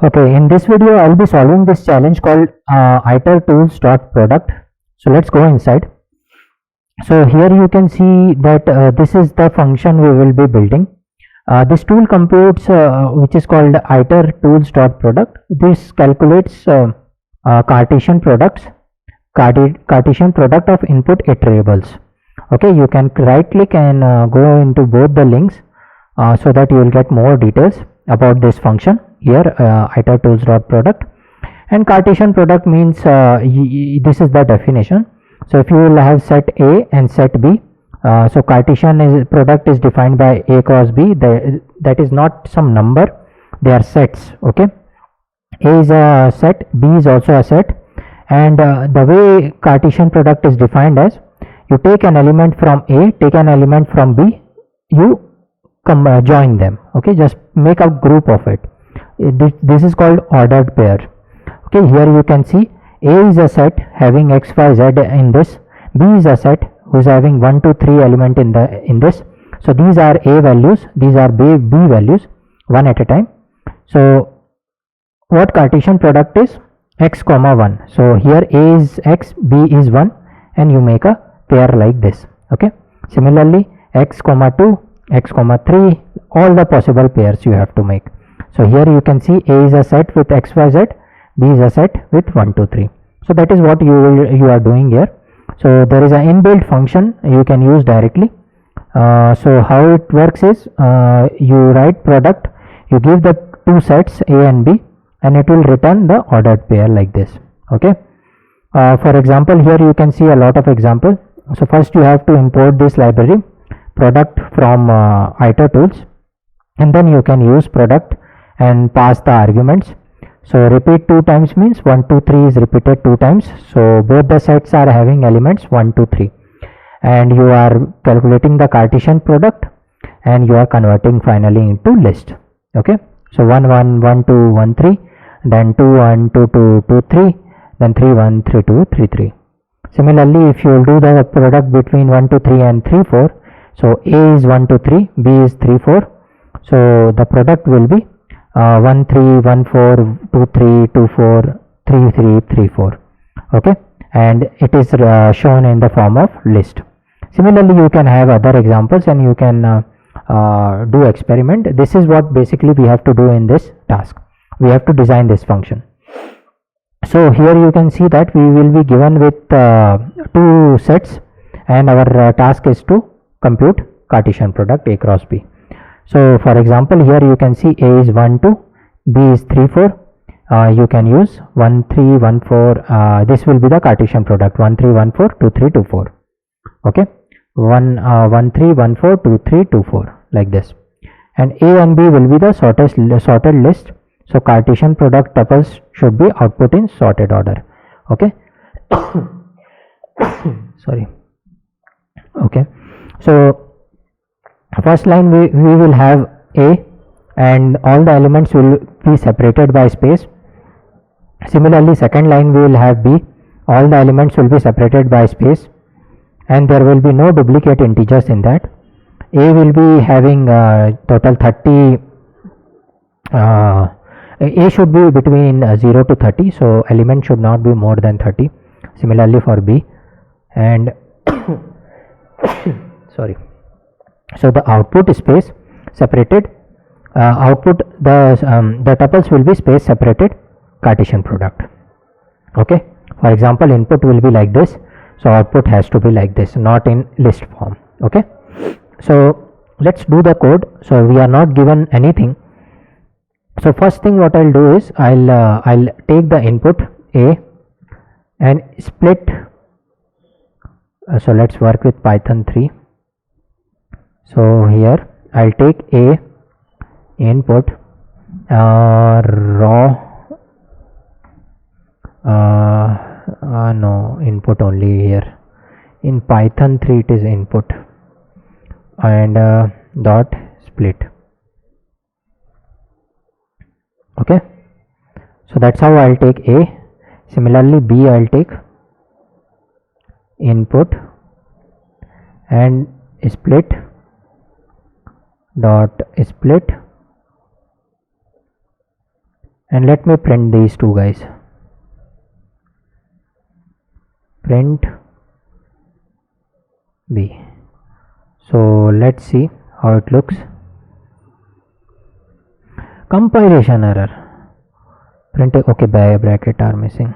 Okay, in this video I'll be solving this challenge called itertools.product. So let's go inside. So here you can see that this is the function we will be building. This tool computes which is called itertools.product. This calculates Cartesian product of input iterables. Okay, you can right click and go into both the links so that you will get more details about this function here, itertools.product. And Cartesian product means this is the definition. So if you will have set A and set B, so Cartesian product is defined by A cross B. That is not some number, they are sets. Okay, A is a set, B is also a set, and the way Cartesian product is defined as, you take an element from A, take an element from B, you join them. Okay, just make a group of it. This is called ordered pair. Okay, here you can see A is a set having x, y, z in this. B is a set who is having 1, 2, 3 element in this. So these are A values, these are B values, one at a time. So what Cartesian product is? X comma 1. So here A is x, B is 1, and you make a pair like this. Okay, similarly x comma 2, x comma 3, all the possible pairs you have to make. So here you can see A is a set with x, y, z, B is a set with 1, 2, 3. So that is what you are doing here. So there is an inbuilt function you can use directly. So how it works is, you write product, you give the two sets A and B, and it will return the ordered pair like this. Okay, for example, here you can see a lot of examples. So first you have to import this library product from itertools, and then you can use product and pass the arguments. So repeat 2 times means 1, 2, 3 is repeated 2 times. So both the sets are having elements 1, 2, 3, and you are calculating the Cartesian product and you are converting finally into list. Okay, so 1, 1, 1, 2, 1, 3, then 2, 1, 2, 2, 2, 3, then 3, 1, 3, 2, 3, 3. Similarly, if you will do the product between 1, 2, 3 and 3, 4, so A is 1, 2, 3, B is 3, 4. So the product will be 1, 3, 1, 4, 2, 3, 2, 4, 3, 3, 3, 4. Okay, and it is shown in the form of list. Similarly, you can have other examples and you can do experiment. This is what basically we have to do in this task. We have to design this function. So here you can see that we will be given with 2 sets, and our task is to compute Cartesian product A cross B. So for example, here you can see A is 1, 2, B is 3, 4. You can use 1, 3, 1, 4. This will be the Cartesian product 1, 3, 1, 4, 2, 3, 2, 4. Okay, 1, 3, 1, 4, 2, 3, 2, 4, like this. And A and B will be the sorted list. So Cartesian product tuples should be output in sorted order. Okay. Sorry. Okay, so first line we will have A, and all the elements will be separated by space. Similarly, second line we will have B, all the elements will be separated by space, and there will be no duplicate integers in that. A will be having total 30. A should be between 0 to 30, so element should not be more than 30. Similarly for B, and sorry, so the output space separated, the tuples will be space separated Cartesian product. Okay, for example, input will be like this, so output has to be like this, not in list form. Okay, so let's do the code. So we are not given anything. So first thing what I'll do is I'll take the input A and split. So let's work with Python 3. So here I'll take A input raw no, input only here. In Python 3 it is input, and dot split. Okay, so that's how I'll take A. Similarly B, I'll take input and split dot split and let me print these two guys. Print B. So let's see how it looks. Compilation error. Print, okay, bracket are missing.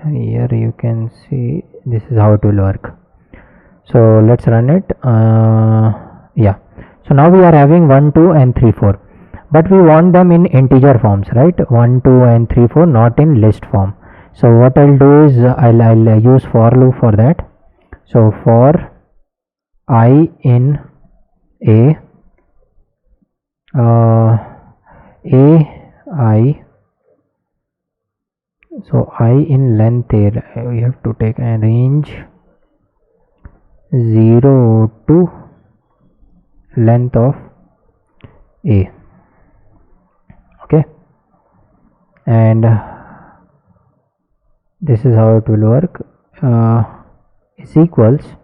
Here you can see this is how it will work. So let's run it. Yeah, so now we are having 1 2 and 3 4, but we want them in integer forms, right? 1 2 and 3 4, not in list form. So what I'll do is I'll use for loop for that. So for I in a I, so I in length here we have to take a range 0 to length of a, okay, and this is how it will work. Is equals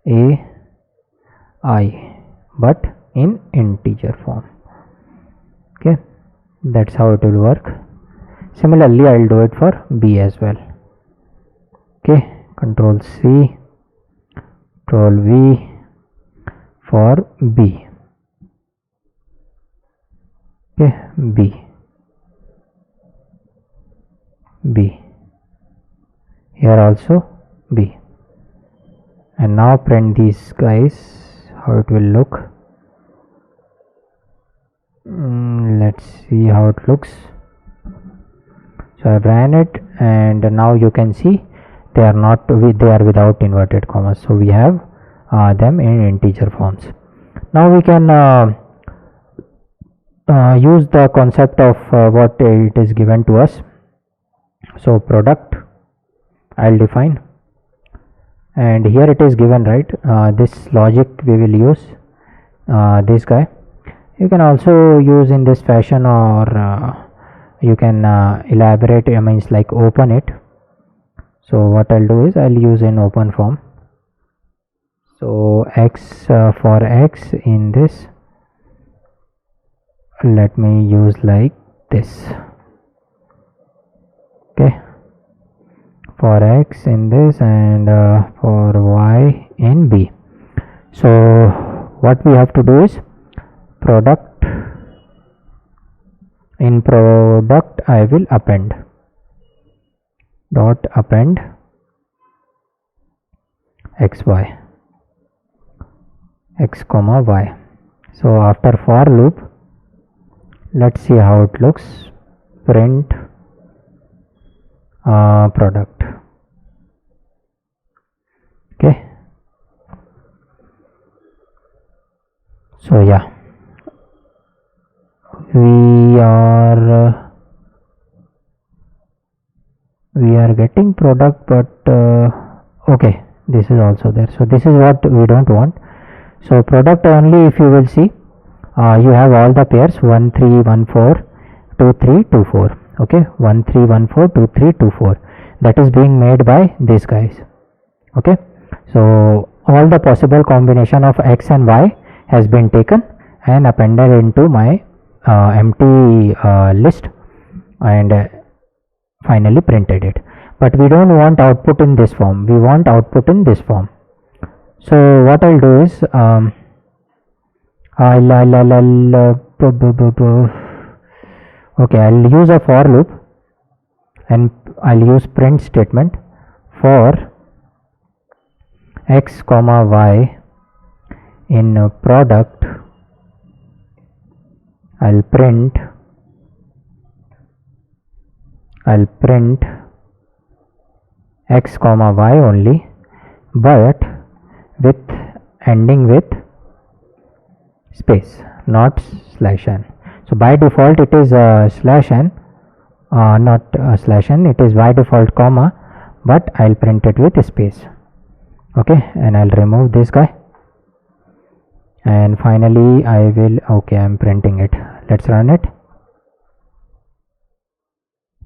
a I, but in integer form. Okay, that's how it will work. Similarly, I'll do it for B as well. Okay, Control C, Control V for B. Okay, B. Here also B. And now print these guys. How it will look. Let's see how it looks. So I ran it, and now you can see they are not they are without inverted commas. So we have them in integer forms. Now we can use the concept of what it is given to us. So product I'll define, and here it is given, right? This logic we will use this guy. You can also use in this fashion, or you can elaborate, means like open it. So what I'll do is I'll use in open form. So x for x in this, let me use like this. Okay, for x in this, and for y in B. So what we have to do is product, in product I will append, dot append xy, x comma y. So after for loop, let's see how it looks. Print product. Okay, so yeah, we are getting product, but okay, this is also there. So this is what we don't want. So product only, if you will see, you have all the pairs 1 3 1 4 2 3 2 4. Okay, 1 3 1 4 2 3 2 4, that is being made by these guys. Okay, so all the possible combination of x and y has been taken and appended into my empty list, and finally printed it. But we don't want output in this form, we want output in this form. So what I'll do is okay, I'll use a for loop, and I'll use print statement for x comma y in product. I'll print x comma y only, but with ending with space, not slash n. So by default it is slash n, not slash n, it is by default comma, but I'll print it with space. Okay, and I'll remove this guy, and finally I will, okay, I'm printing it. Let's run it.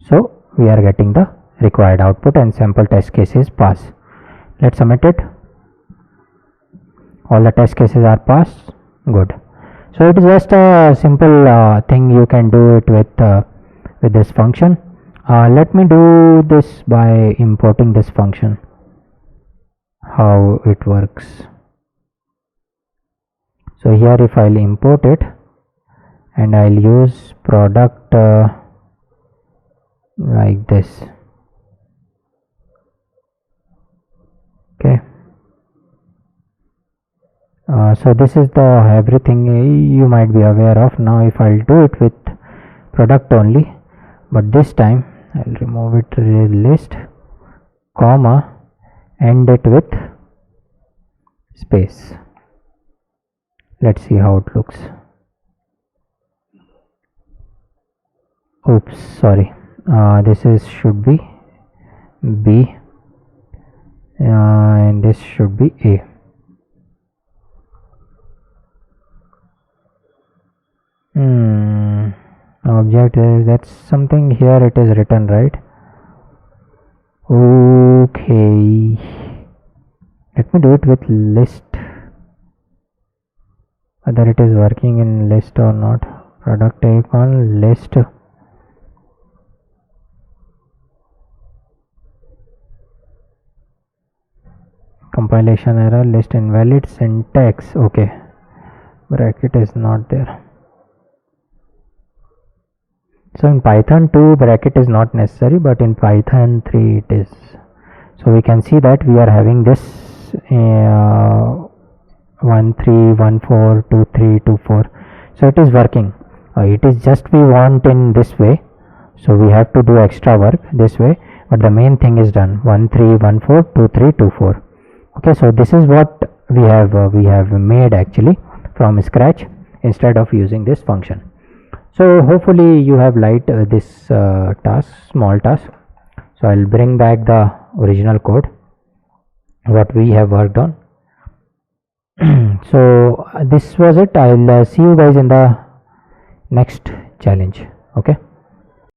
So we are getting the required output and sample test cases pass. Let's submit it. All the test cases are passed. Good. So it is just a simple thing. You can do it with this function. Let me do this by importing this function, how it works. So here if I'll import it and I'll use product like this. Okay. So this is the everything you might be aware of. Now if I'll do it with product only, but this time I'll remove it list, comma, end it with space. Let's see how it looks. Oops, sorry. This is should be B and this should be A. Object is, that's something here it is written, right? Okay, let me do it with list, whether it is working in list or not. Product icon, list, compilation error, list invalid, syntax. Okay, bracket is not there. So in Python 2 bracket is not necessary, but in Python 3 it is. So we can see that we are having this 1 3 1 4 2 3 2 4. So it is working. It is just we want in this way, so we have to do extra work this way, but the main thing is done. 1 3 1 4 2 3 2 4. Okay, so this is what we have made actually from scratch instead of using this function. So hopefully you have liked this small task. So I'll bring back the original code what we have worked on. So this was it. I'll see you guys in the next challenge. Okay.